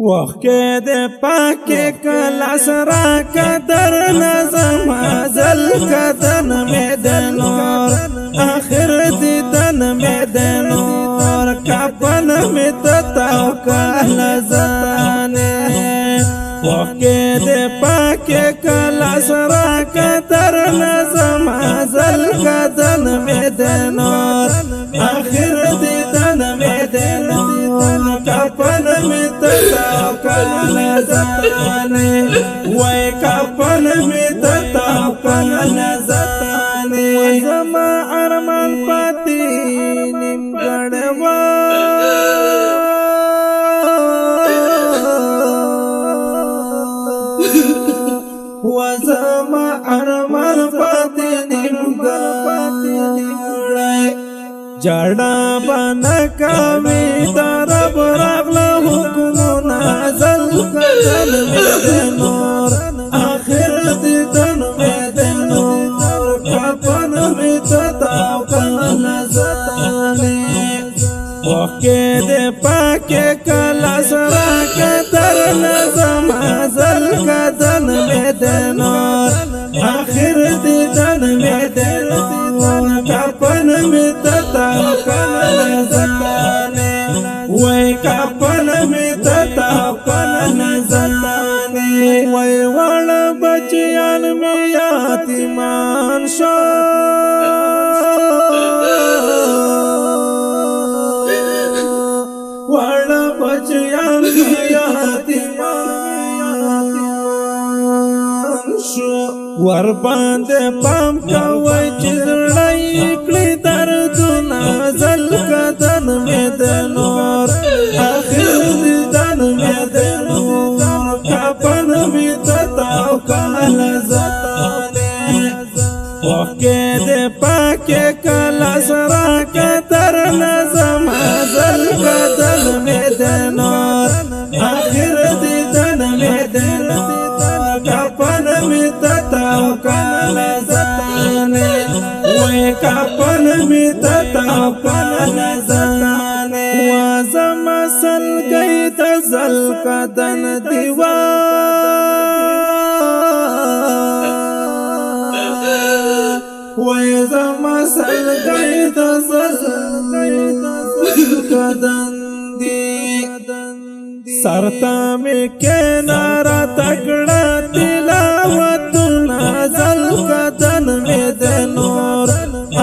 وخکې د پاکې کلاس را قدر نظم ازل کدن مې د نور آخر دیدن مې د نور کفن مې تتاو کله زانې وخکې د پاکې کلاس را قدر نظم ازل کدن مې د نور آخر دیدن مې د نور کفن مې تتاو کله زانې وای کفن مې تتاو کله زانې زما ارمان پاتې نیمګړی وزما ارمان پاتې نیمګړی جړا بنا کوي درب راغله حکمونه ازل کدن مې د نور آخر دیدن مې د نور کفن مې تتاو کله زانې وخکې د پاکې کلاس را قدر نظم ازل کدن مې د نور آخر دیدن مې د نور کفن مې تتاو کله زانې وای کفن مې تتاو کله زانې وای وړ بچیان مې یتیمان شو وړ بچیان مې یتیمان شو ور باندې پام کوي چې لړۍ کړي دردونه ازل کدن مې د نور آخر دیدن مې د نور کفن مې تتاو کله زانې وخکې د پاکې کلاس را قدر نظم ازل کدن مې د نور آخر دیدن مې د نور کفن مې تتاو کله زانې وای کفن مې تتاو کله زانې وزما سلګۍ د زل کدن دیوار وای زما سلګۍ د زل کدن دی سرتا مې کنارا تکړه تلاوتونه ازل کدن مې د نور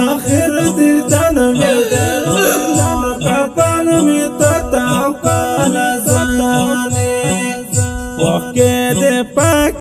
آخر دیدن مې د نور کفن مې تتاو کله زانې وخکې د پاک